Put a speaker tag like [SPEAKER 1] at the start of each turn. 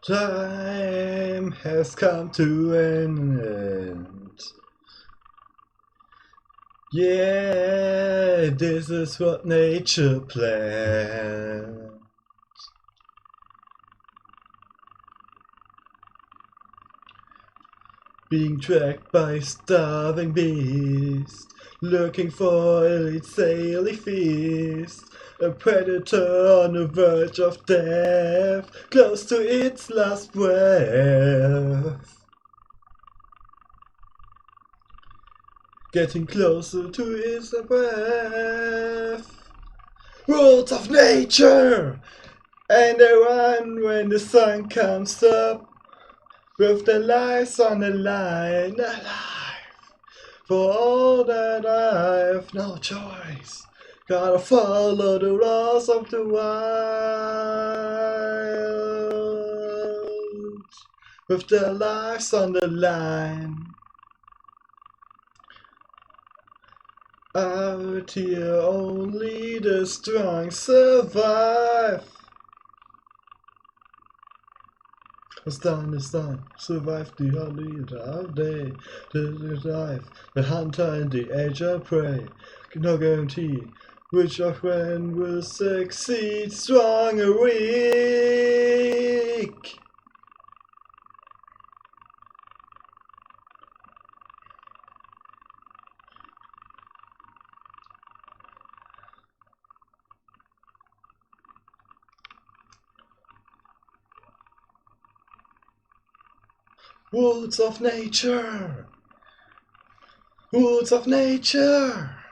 [SPEAKER 1] Time has come to an end. Yeah, this is what nature planned. Being tracked by starving beast, looking for its daily feast. A predator on the verge of death, close to its last breath. Getting closer to its breath. Rules of nature! And they run when the sun comes up, with their lives on the line. Alive! For all that I've no choice. Gotta follow the laws of the wild. With their lives on the line. Out here only the strong survive. It's done, survive the only day, the life, the hunter and the age of prey. No guarantee which of when will succeed, strong or weak. Woods of nature! Woods of nature!